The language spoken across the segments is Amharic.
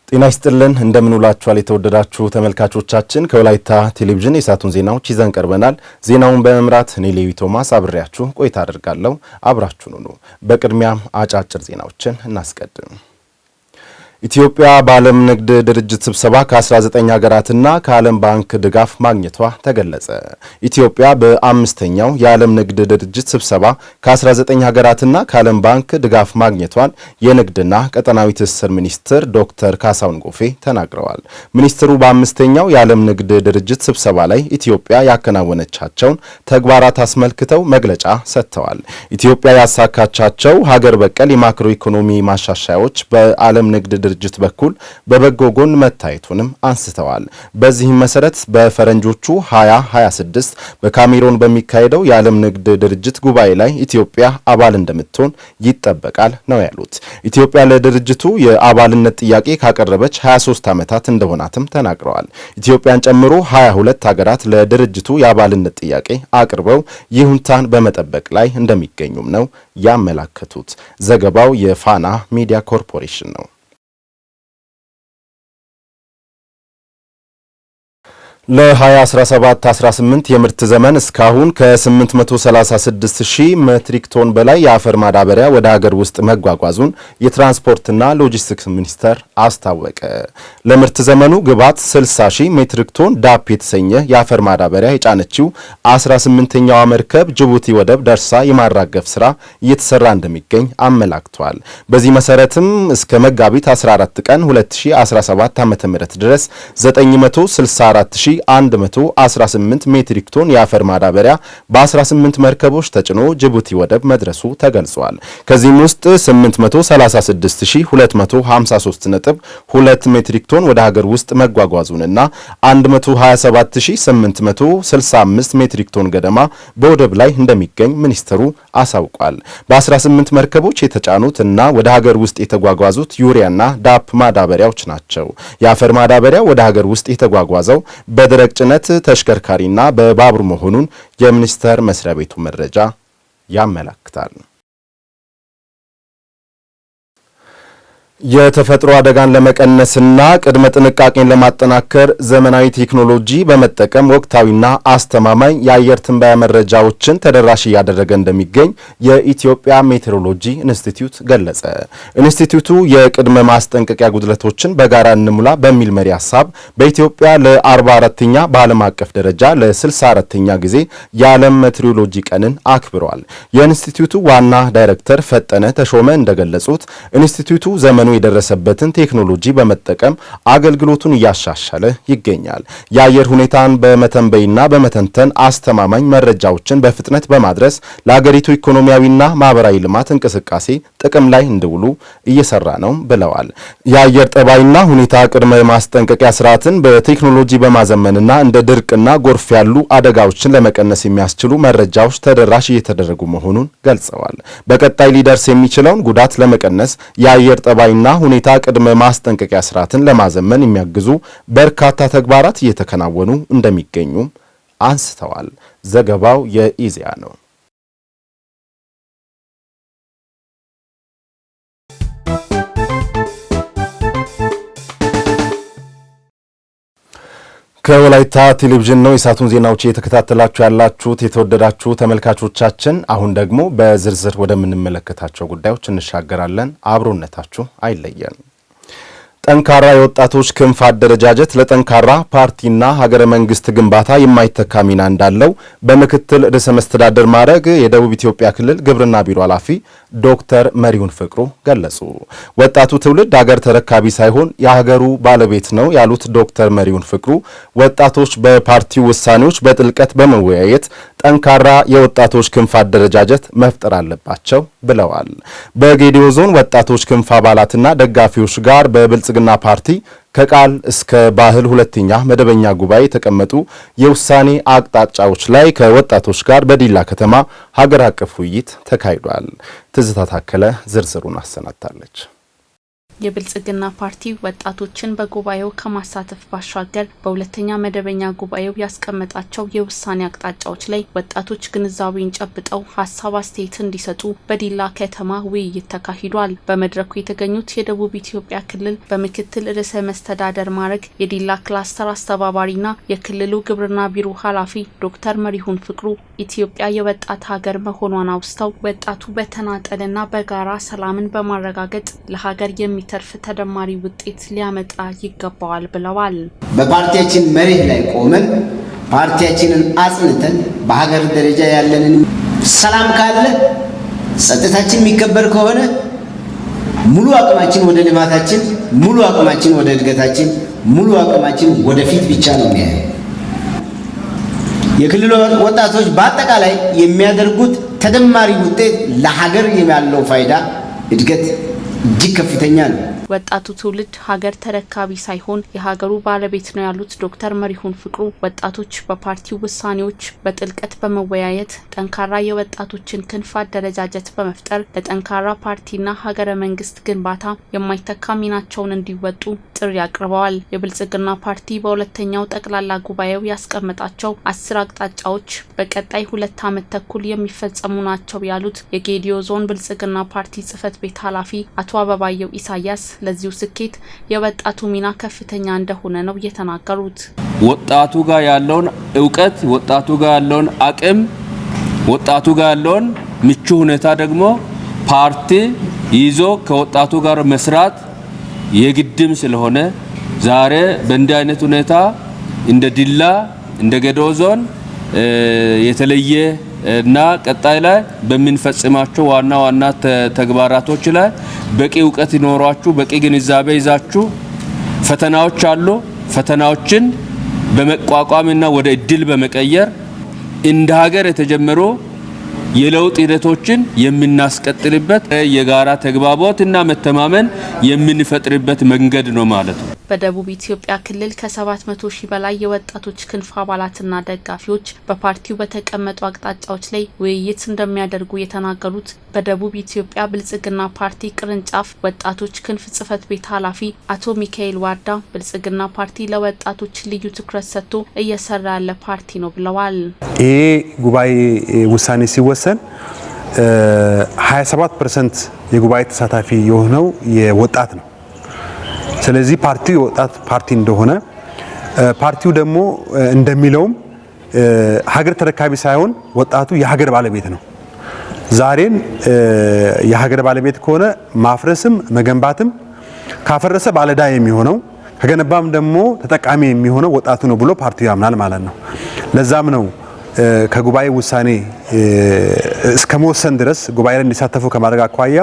ጤና ይስጥልን እንደምን ውላችኋል የተወደዳችሁ ተመልካቾቻችን ከወላይታ ቴሌቪዥን የሰዓቱን ዜናዎች ይዘን ቀርበናል። ዜናውን በመምራት እኔ ሌዊ ቶማስ አብሬያችሁ ቆይታ አደርጋለሁ። አብራችሁን ሁኑ። በቅድሚያም አጫጭር ዜናዎችን እናስቀድም። ኢትዮጵያ በዓለም ንግድ ድርጅት ስብሰባ ከ19 ሀገራትና ከዓለም ባንክ ድጋፍ ማግኘቷ ተገለጸ። ኢትዮጵያ በአምስተኛው የዓለም ንግድ ድርጅት ስብሰባ ከ19 ሀገራትና ከዓለም ባንክ ድጋፍ ማግኘቷን የንግድና ቀጠናዊ ትስስር ሚኒስትር ዶክተር ካሳሁን ጎፌ ተናግረዋል። ሚኒስትሩ በአምስተኛው የዓለም ንግድ ድርጅት ስብሰባ ላይ ኢትዮጵያ ያከናወነቻቸውን ተግባራት አስመልክተው መግለጫ ሰጥተዋል። ኢትዮጵያ ያሳካቻቸው ሀገር በቀል የማክሮ ኢኮኖሚ ማሻሻያዎች በዓለም ንግድ ድርጅት በኩል በበጎ ጎን መታየቱንም አንስተዋል። በዚህም መሰረት በፈረንጆቹ 2026 በካሜሮን በሚካሄደው የዓለም ንግድ ድርጅት ጉባኤ ላይ ኢትዮጵያ አባል እንደምትሆን ይጠበቃል ነው ያሉት። ኢትዮጵያ ለድርጅቱ የአባልነት ጥያቄ ካቀረበች 23 ዓመታት እንደሆናትም ተናግረዋል። ኢትዮጵያን ጨምሮ 22 ሀገራት ለድርጅቱ የአባልነት ጥያቄ አቅርበው ይሁንታን በመጠበቅ ላይ እንደሚገኙም ነው ያመላከቱት። ዘገባው የፋና ሚዲያ ኮርፖሬሽን ነው። ለ2017-18 የምርት ዘመን እስካሁን ከ836 ሺህ ሜትሪክ ቶን በላይ የአፈር ማዳበሪያ ወደ ሀገር ውስጥ መጓጓዙን የትራንስፖርትና ሎጂስቲክስ ሚኒስቴር አስታወቀ። ለምርት ዘመኑ ግብዓት 60 ሺህ ሜትሪክ ቶን ዳፕ የተሰኘ የአፈር ማዳበሪያ የጫነችው 18ኛዋ መርከብ ጅቡቲ ወደብ ደርሳ የማራገፍ ስራ እየተሰራ እንደሚገኝ አመላክቷል። በዚህ መሰረትም እስከ መጋቢት 14 ቀን 2017 ዓ.ም ድረስ 964,118 ሜትሪክ ቶን የአፈር ማዳበሪያ በ18 መርከቦች ተጭኖ ጅቡቲ ወደብ መድረሱ ተገልጿል። ከዚህም ውስጥ 836,253.2 ሜትሪክ ቶን ወደ ሀገር ውስጥ መጓጓዙንና 127,865 ሜትሪክ ቶን ገደማ በወደብ ላይ እንደሚገኝ ሚኒስትሩ አሳውቋል። በ18 መርከቦች የተጫኑት እና ወደ ሀገር ውስጥ የተጓጓዙት ዩሪያና ዳፕ ማዳበሪያዎች ናቸው። የአፈር ማዳበሪያ ወደ ሀገር ውስጥ የተጓጓዘው በደረቅ ጭነት ተሽከርካሪና በባቡር መሆኑን የሚኒስቴር መስሪያ ቤቱ መረጃ ያመለክታል። የተፈጥሮ አደጋን ለመቀነስና ቅድመ ጥንቃቄን ለማጠናከር ዘመናዊ ቴክኖሎጂ በመጠቀም ወቅታዊና አስተማማኝ የአየር ትንበያ መረጃዎችን ተደራሽ እያደረገ እንደሚገኝ የኢትዮጵያ ሜትሮሎጂ ኢንስቲትዩት ገለጸ። ኢንስቲትዩቱ የቅድመ ማስጠንቀቂያ ጉድለቶችን በጋራ እንሙላ በሚል መሪ ሐሳብ በኢትዮጵያ ለ44ኛ በዓለም አቀፍ ደረጃ ለ64ኛ ጊዜ የዓለም ሜትሮሎጂ ቀንን አክብሯል። የኢንስቲትዩቱ ዋና ዳይሬክተር ፈጠነ ተሾመ እንደገለጹት ኢንስቲትዩቱ ዘመኑ የደረሰበትን ቴክኖሎጂ በመጠቀም አገልግሎቱን እያሻሻለ ይገኛል። የአየር ሁኔታን በመተንበይና በመተንተን አስተማማኝ መረጃዎችን በፍጥነት በማድረስ ለሀገሪቱ ኢኮኖሚያዊና ማህበራዊ ልማት እንቅስቃሴ ጥቅም ላይ እንዲውሉ እየሰራ ነው ብለዋል። የአየር ጠባይና ሁኔታ ቅድመ ማስጠንቀቂያ ስርዓትን በቴክኖሎጂ በማዘመንና እንደ ድርቅና ጎርፍ ያሉ አደጋዎችን ለመቀነስ የሚያስችሉ መረጃዎች ተደራሽ እየተደረጉ መሆኑን ገልጸዋል። በቀጣይ ሊደርስ የሚችለውን ጉዳት ለመቀነስ የአየር ጠባይና ሁኔታ ቅድመ ማስጠንቀቂያ ስርዓትን ለማዘመን የሚያግዙ በርካታ ተግባራት እየተከናወኑ እንደሚገኙ አንስተዋል። ዘገባው የኢዜአ ነው። ከወላይታ ቴሌቪዥን ነው የሰዓቱን ዜናዎች እየተከታተላችሁ ያላችሁት የተወደዳችሁ ተመልካቾቻችን። አሁን ደግሞ በዝርዝር ወደምንመለከታቸው ጉዳዮች እንሻገራለን። አብሮነታችሁ አይለየን። ጠንካራ የወጣቶች ክንፍ አደረጃጀት ለጠንካራ ፓርቲና ሀገረ መንግስት ግንባታ የማይተካ ሚና እንዳለው በምክትል ርዕሰ መስተዳድር ማዕረግ የደቡብ ኢትዮጵያ ክልል ግብርና ቢሮ ኃላፊ ዶክተር መሪሁን ፍቅሩ ገለጹ። ወጣቱ ትውልድ ሀገር ተረካቢ ሳይሆን የሀገሩ ባለቤት ነው ያሉት ዶክተር መሪሁን ፍቅሩ ወጣቶች በፓርቲው ውሳኔዎች በጥልቀት በመወያየት ጠንካራ የወጣቶች ክንፍ አደረጃጀት መፍጠር አለባቸው ብለዋል። በጌዲዮ ዞን ወጣቶች ክንፍ አባላትና ደጋፊዎች ጋር በብልጽግና ፓርቲ ከቃል እስከ ባህል ሁለተኛ መደበኛ ጉባኤ የተቀመጡ የውሳኔ አቅጣጫዎች ላይ ከወጣቶች ጋር በዲላ ከተማ ሀገር አቀፍ ውይይት ተካሂዷል። ትዝታ ታከለ ዝርዝሩን አሰናድታለች። የብልጽግና ፓርቲ ወጣቶችን በጉባኤው ከማሳተፍ ባሻገር በሁለተኛ መደበኛ ጉባኤው ያስቀመጣቸው የውሳኔ አቅጣጫዎች ላይ ወጣቶች ግንዛቤን ጨብጠው ሀሳብ አስተያየት እንዲሰጡ በዲላ ከተማ ውይይት ተካሂዷል። በመድረኩ የተገኙት የደቡብ ኢትዮጵያ ክልል በምክትል ርዕሰ መስተዳደር ማዕረግ የዲላ ክላስተር አስተባባሪና የክልሉ ግብርና ቢሮ ኃላፊ ዶክተር መሪሁን ፍቅሩ ኢትዮጵያ የወጣት ሀገር መሆኗን አውስተው ወጣቱ በተናጠልና በጋራ ሰላምን በማረጋገጥ ለሀገር የሚተርፍ ተደማሪ ውጤት ሊያመጣ ይገባዋል ብለዋል። በፓርቲያችን መርህ ላይ ቆመን ፓርቲያችንን አጽንተን በሀገር ደረጃ ያለንን ሰላም ካለ ጸጥታችን የሚከበር ከሆነ ሙሉ አቅማችን ወደ ልማታችን፣ ሙሉ አቅማችን ወደ እድገታችን፣ ሙሉ አቅማችን ወደፊት ብቻ ነው የሚያየው። የክልሉ ወጣቶች በአጠቃላይ የሚያደርጉት ተደማሪ ውጤት ለሀገር ያለው ፋይዳ እድገት እጅግ ከፍተኛ ነው። ወጣቱ ትውልድ ሀገር ተረካቢ ሳይሆን የሀገሩ ባለቤት ነው ያሉት ዶክተር መሪሁን ፍቅሩ ወጣቶች በፓርቲው ውሳኔዎች በጥልቀት በመወያየት ጠንካራ የወጣቶችን ክንፍ አደረጃጀት በመፍጠር ለጠንካራ ፓርቲና ሀገረ መንግስት ግንባታ የማይተካ ሚናቸውን እንዲወጡ ጥሪ አቅርበዋል። የብልጽግና ፓርቲ በሁለተኛው ጠቅላላ ጉባኤው ያስቀመጣቸው 10 አቅጣጫዎች በቀጣይ 2 ዓመት ተኩል የሚፈጸሙ ናቸው ያሉት የጌዲዮ ዞን ብልጽግና ፓርቲ ጽህፈት ቤት ኃላፊ አቶ አበባየው ኢሳያስ ለዚሁ ስኬት የወጣቱ ሚና ከፍተኛ እንደሆነ ነው የተናገሩት። ወጣቱ ጋር ያለውን እውቀት፣ ወጣቱ ጋር ያለውን አቅም፣ ወጣቱ ጋር ያለውን ምቹ ሁኔታ ደግሞ ፓርቲ ይዞ ከወጣቱ ጋር መስራት የግድም ስለሆነ ዛሬ በእንዲህ አይነት ሁኔታ እንደ ዲላ እንደ ጌዲዮ ዞን የተለየ እና ቀጣይ ላይ በሚንፈጽማቸው ዋና ዋና ተግባራቶች ላይ በቂ እውቀት ይኖራችሁ በቂ ግንዛቤ ይዛችሁ ፈተናዎች አሉ ፈተናዎችን በመቋቋምና ወደ እድል በመቀየር እንደ ሀገር የተጀመሩ የለውጥ ሂደቶችን የምናስቀጥልበት የጋራ ተግባቦትና መተማመን የምንፈጥርበት መንገድ ነው ማለት ነው። በደቡብ ኢትዮጵያ ክልል ከ700 ሺህ በላይ የወጣቶች ክንፍ አባላትና ደጋፊዎች በፓርቲው በተቀመጡ አቅጣጫዎች ላይ ውይይት እንደሚያደርጉ የተናገሩት በደቡብ ኢትዮጵያ ብልጽግና ፓርቲ ቅርንጫፍ ወጣቶች ክንፍ ጽህፈት ቤት ኃላፊ አቶ ሚካኤል ዋርዳ ብልጽግና ፓርቲ ለወጣቶች ልዩ ትኩረት ሰጥቶ እየሰራ ያለ ፓርቲ ነው ብለዋል። ይሄ ጉባኤ ውሳኔ ሲወሰን 27% የጉባኤ ተሳታፊ የሆነው የወጣት ነው። ስለዚህ ፓርቲው የወጣት ፓርቲ እንደሆነ ፓርቲው ደግሞ እንደሚለውም ሀገር ተረካቢ ሳይሆን ወጣቱ የሀገር ባለቤት ነው። ዛሬን የሀገር ባለቤት ከሆነ ማፍረስም መገንባትም ካፈረሰ ባለዳ የሚሆነው ከገነባም ደግሞ ተጠቃሚ የሚሆነው ወጣቱ ነው ብሎ ፓርቲው ያምናል ማለት ነው። ለዛም ነው ከጉባኤ ውሳኔ እስከ መወሰን ድረስ ጉባኤ ላይ እንዲሳተፉ ከማድረግ አኳያ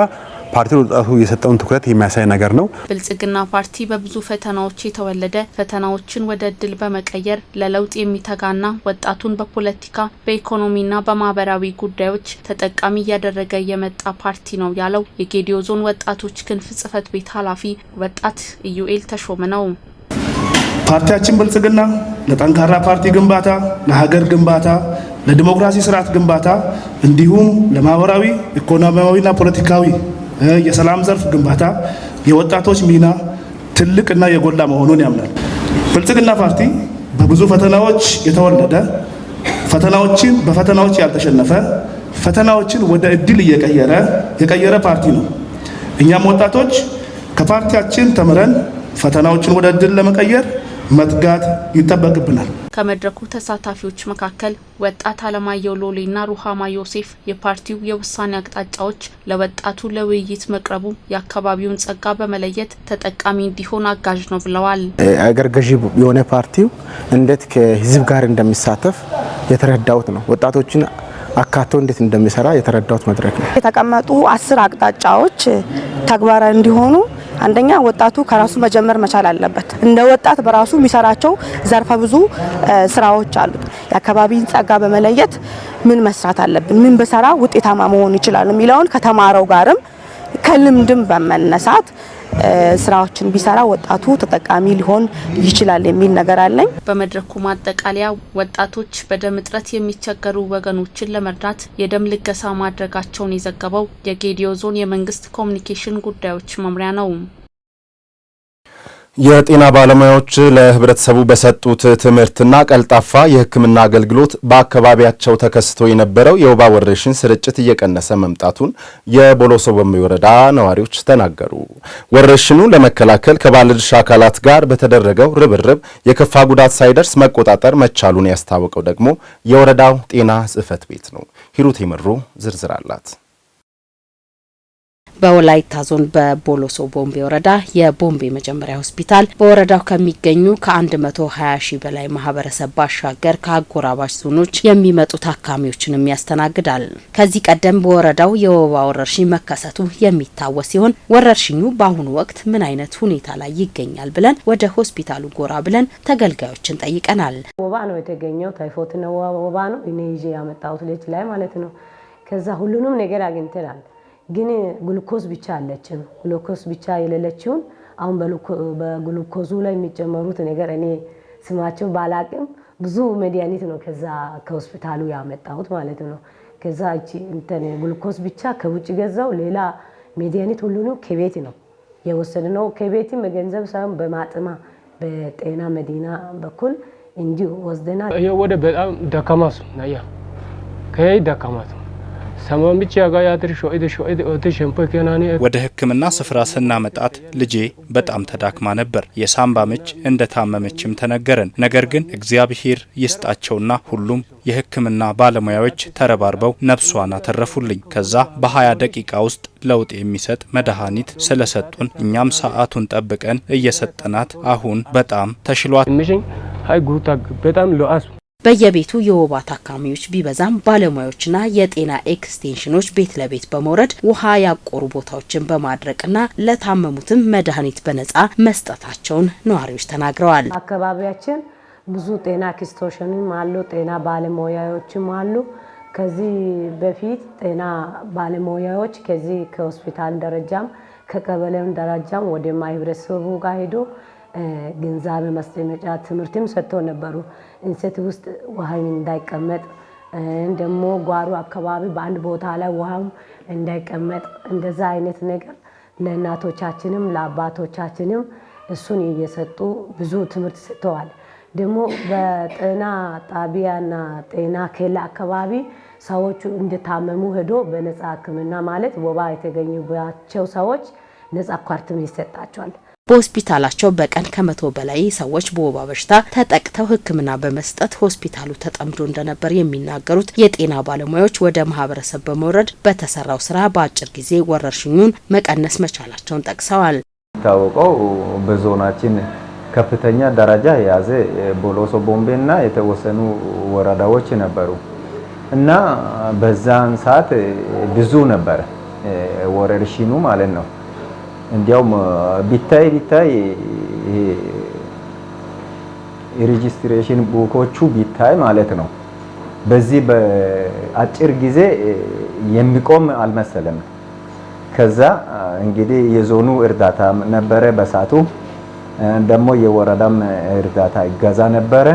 ፓርቲው ወጣቱ የሰጠውን ትኩረት የሚያሳይ ነገር ነው። ብልጽግና ፓርቲ በብዙ ፈተናዎች የተወለደ ፈተናዎችን ወደ እድል በመቀየር ለለውጥ የሚተጋና ወጣቱን በፖለቲካ በኢኮኖሚና በማህበራዊ ጉዳዮች ተጠቃሚ እያደረገ የመጣ ፓርቲ ነው ያለው የጌዲዮ ዞን ወጣቶች ክንፍ ጽህፈት ቤት ኃላፊ ወጣት ኢዩኤል ተሾመ ነው። ፓርቲያችን ብልጽግና ለጠንካራ ፓርቲ ግንባታ፣ ለሀገር ግንባታ፣ ለዲሞክራሲ ስርዓት ግንባታ እንዲሁም ለማህበራዊ ኢኮኖሚያዊና ፖለቲካዊ የሰላም ዘርፍ ግንባታ የወጣቶች ሚና ትልቅና የጎላ መሆኑን ያምናል። ብልጽግና ፓርቲ በብዙ ፈተናዎች የተወለደ ፈተናዎችን በፈተናዎች ያልተሸነፈ ፈተናዎችን ወደ እድል የቀየረ ፓርቲ ነው። እኛም ወጣቶች ከፓርቲያችን ተምረን ፈተናዎችን ወደ እድል ለመቀየር መትጋት ይጠበቅብናል። ከመድረኩ ተሳታፊዎች መካከል ወጣት አለማየሁ ሎሌና ሩሃማ ዮሴፍ የፓርቲው የውሳኔ አቅጣጫዎች ለወጣቱ ለውይይት መቅረቡ የአካባቢውን ጸጋ በመለየት ተጠቃሚ እንዲሆን አጋዥ ነው ብለዋል። አገር ገዢ የሆነ ፓርቲው እንዴት ከህዝብ ጋር እንደሚሳተፍ የተረዳውት ነው። ወጣቶችን አካቶ እንዴት እንደሚሰራ የተረዳውት መድረክ ነው። የተቀመጡ 10 አቅጣጫዎች ተግባራዊ እንዲሆኑ አንደኛ ወጣቱ ከራሱ መጀመር መቻል አለበት። እንደ ወጣት በራሱ የሚሰራቸው ዘርፈ ብዙ ስራዎች አሉት። የአካባቢን ጸጋ በመለየት ምን መስራት አለብን፣ ምን በሰራ ውጤታማ መሆን ይችላል የሚለውን ከተማረው ጋርም ከልምድም በመነሳት ስራዎችን ቢሰራ ወጣቱ ተጠቃሚ ሊሆን ይችላል የሚል ነገር አለኝ። በመድረኩ ማጠቃለያ ወጣቶች በደም እጥረት የሚቸገሩ ወገኖችን ለመርዳት የደም ልገሳ ማድረጋቸውን የዘገበው የጌዲዮ ዞን የመንግስት ኮሚኒኬሽን ጉዳዮች መምሪያ ነው። የጤና ባለሙያዎች ለህብረተሰቡ በሰጡት ትምህርትና ቀልጣፋ የሕክምና አገልግሎት በአካባቢያቸው ተከስቶ የነበረው የወባ ወረርሽኝ ስርጭት እየቀነሰ መምጣቱን የቦሎሶ ቦምቤ ወረዳ ነዋሪዎች ተናገሩ። ወረርሽኙን ለመከላከል ከባለድርሻ አካላት ጋር በተደረገው ርብርብ የከፋ ጉዳት ሳይደርስ መቆጣጠር መቻሉን ያስታወቀው ደግሞ የወረዳው ጤና ጽሕፈት ቤት ነው። ሂሩት ይምሩ ዝርዝር አላት። በወላይታ ዞን በቦሎሶ ቦምቤ ወረዳ የቦምቤ መጀመሪያ ሆስፒታል በወረዳው ከሚገኙ ከ120 ሺህ በላይ ማህበረሰብ ባሻገር ከአጎራባች ዞኖች የሚመጡ ታካሚዎችንም ያስተናግዳል። ከዚህ ቀደም በወረዳው የወባ ወረርሽኝ መከሰቱ የሚታወስ ሲሆን ወረርሽኙ በአሁኑ ወቅት ምን አይነት ሁኔታ ላይ ይገኛል ብለን ወደ ሆስፒታሉ ጎራ ብለን ተገልጋዮችን ጠይቀናል። ወባ ነው የተገኘው፣ ታይፎይድ ነው ወባ ነው እኔ ይዤ ያመጣሁት ልጅ ላይ ማለት ነው። ከዛ ሁሉንም ነገር አግኝተናል። ግን ግሉኮዝ ብቻ አለችን። ግሉኮዝ ብቻ የሌለችውን አሁን በግሉኮዙ ላይ የሚጨመሩት ነገር እኔ ስማቸው ባላቅም ብዙ መድኃኒት ነው ከዛ ከሆስፒታሉ ያመጣሁት ማለት ነው። ከዛ እቺ እንትን ግሉኮዝ ብቻ ከውጭ ገዛው፣ ሌላ መድኃኒት ሁሉንም ከቤት ነው የወሰድነው። ከቤትም በገንዘብ ሳይሆን በማጥማ በጤና መዲና በኩል እንዲሁ ወስደና ወደ በጣም ደካማስ ነው ያ ከይ ደካማት ወደ ሕክምና ስፍራ ስናመጣት ልጄ በጣም ተዳክማ ነበር። የሳምባ ምች እንደታመመችም ተነገረን። ነገር ግን እግዚአብሔር ይስጣቸውና ሁሉም የሕክምና ባለሙያዎች ተረባርበው ነፍሷን አተረፉልኝ። ከዛ በ20 ደቂቃ ውስጥ ለውጥ የሚሰጥ መድኃኒት ስለሰጡን እኛም ሰዓቱን ጠብቀን እየሰጠናት አሁን በጣም ተሽሏት በጣም ለአስ በየቤቱ የወባ ታካሚዎች ቢበዛም ባለሙያዎችና የጤና ኤክስቴንሽኖች ቤት ለቤት በመውረድ ውሃ ያቆሩ ቦታዎችን በማድረቅና ለታመሙትም መድኃኒት በነጻ መስጠታቸውን ነዋሪዎች ተናግረዋል። አካባቢያችን ብዙ ጤና ኤክስቴንሽንም አሉ፣ ጤና ባለሙያዎችም አሉ። ከዚህ በፊት ጤና ባለሙያዎች ከዚህ ከሆስፒታል ደረጃም ከቀበሌም ደረጃም ወደ ማህበረሰቡ ጋር ሄዶ ግንዛቤ ማስጨበጫ ትምህርትም ሰጥተው ነበሩ። እንሰት ውስጥ ውሃ እንዳይቀመጥ ደግሞ ጓሮ አካባቢ በአንድ ቦታ ላይ ውሃም እንዳይቀመጥ እንደዛ አይነት ነገር ለእናቶቻችንም ለአባቶቻችንም እሱን እየሰጡ ብዙ ትምህርት ሰጥተዋል። ደግሞ በጤና ጣቢያና ጤና ኬላ አካባቢ ሰዎቹ እንደታመሙ ሄዶ በነጻ ሕክምና ማለት ወባ የተገኙባቸው ሰዎች ነጻ ኳርትም ይሰጣቸዋል። በሆስፒታላቸው በቀን ከ100 በላይ ሰዎች በወባ በሽታ ተጠቅተው ሕክምና በመስጠት ሆስፒታሉ ተጠምዶ እንደነበር የሚናገሩት የጤና ባለሙያዎች ወደ ማህበረሰብ በመውረድ በተሰራው ስራ በአጭር ጊዜ ወረርሽኙን መቀነስ መቻላቸውን ጠቅሰዋል። ታወቀው በዞናችን ከፍተኛ ደረጃ የያዘ ቦሎሶ ቦምቤና የተወሰኑ ወረዳዎች ነበሩ እና በዛን ሰዓት ብዙ ነበር ወረርሽኙ ማለት ነው። እንዲያውም ቢታይ ሬጂስትሬሽን ቡኮቹ ቢታይ ማለት ነው በዚህ በአጭር ጊዜ የሚቆም አልመሰለም። ከዛ እንግዲህ የዞኑ እርዳታ ነበረ፣ በሳቱ ደግሞ የወረዳም እርዳታ ይገዛ ነበረ።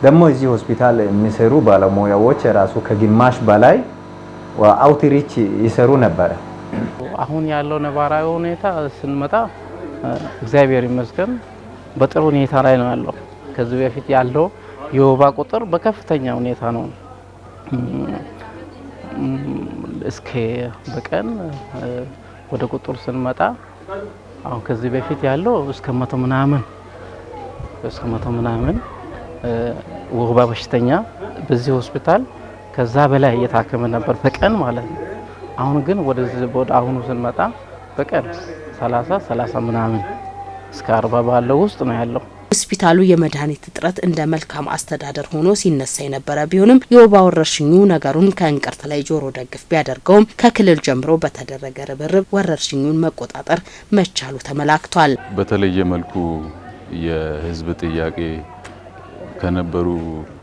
ደግሞ እዚህ ሆስፒታል የሚሰሩ ባለሙያዎች ራሱ ከግማሽ በላይ አውትሪች ይሰሩ ነበረ። አሁን ያለው ነባራዊ ሁኔታ ስንመጣ እግዚአብሔር ይመስገን በጥሩ ሁኔታ ላይ ነው ያለው። ከዚህ በፊት ያለው የወባ ቁጥር በከፍተኛ ሁኔታ ነው። እስከ በቀን ወደ ቁጥር ስንመጣ አሁን ከዚህ በፊት ያለው እስከ 100 ምናምን ወባ በሽተኛ በዚህ ሆስፒታል ከዛ በላይ እየታከመ ነበር በቀን ማለት ነው። አሁን ግን ወደ አሁኑ ስንመጣ በቀን 30 ምናምን እስከ 40 ባለው ውስጥ ነው ያለው። ሆስፒታሉ የመድኃኒት እጥረት እንደ መልካም አስተዳደር ሆኖ ሲነሳ የነበረ ቢሆንም የወባ ወረርሽኙ ነገሩን ከእንቅርት ላይ ጆሮ ደግፍ ቢያደርገውም ከክልል ጀምሮ በተደረገ ርብርብ ወረርሽኙን መቆጣጠር መቻሉ ተመላክቷል። በተለየ መልኩ የህዝብ ጥያቄ ከነበሩ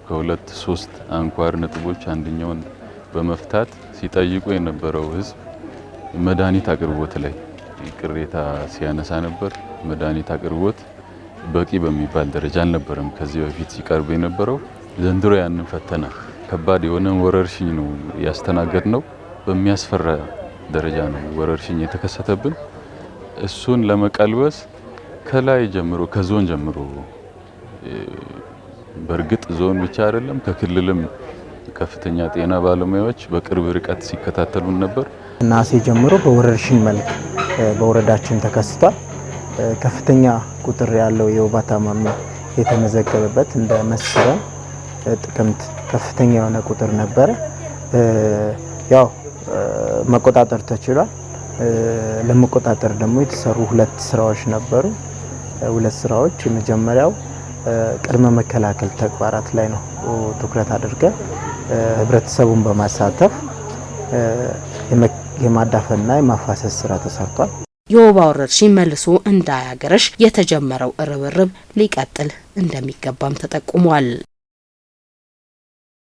ከ2-3 አንኳር ነጥቦች አንደኛውን በመፍታት ሲጠይቁ የነበረው ህዝብ መድኃኒት አቅርቦት ላይ ቅሬታ ሲያነሳ ነበር። መድኃኒት አቅርቦት በቂ በሚባል ደረጃ አልነበረም ከዚህ በፊት ሲቀርብ የነበረው። ዘንድሮ ያንን ፈተና ከባድ የሆነ ወረርሽኝ ነው ያስተናገድ ነው። በሚያስፈራ ደረጃ ነው ወረርሽኝ የተከሰተብን። እሱን ለመቀልበስ ከላይ ጀምሮ ከዞን ጀምሮ በርግጥ ዞን ብቻ አይደለም ከክልልም ከፍተኛ ጤና ባለሙያዎች በቅርብ ርቀት ሲከታተሉን ነበር። ናሴ ጀምሮ በወረርሽኝ መልክ በወረዳችን ተከስቷል። ከፍተኛ ቁጥር ያለው የወባ ታማሚ የተመዘገበበት እንደ መስከረም ጥቅምት ከፍተኛ የሆነ ቁጥር ነበረ። ያው መቆጣጠር ተችሏል። ለመቆጣጠር ደግሞ የተሰሩ ሁለት ስራዎች ነበሩ። ሁለት ስራዎች የመጀመሪያው ቅድመ መከላከል ተግባራት ላይ ነው ትኩረት አድርገን ህብረተሰቡን በማሳተፍ የማዳፈንና የማፋሰስ ስራ ተሰርቷል። የወባ ወረርሽኝ መልሶ እንዳያገረሽ የተጀመረው ርብርብ ሊቀጥል እንደሚገባም ተጠቁሟል።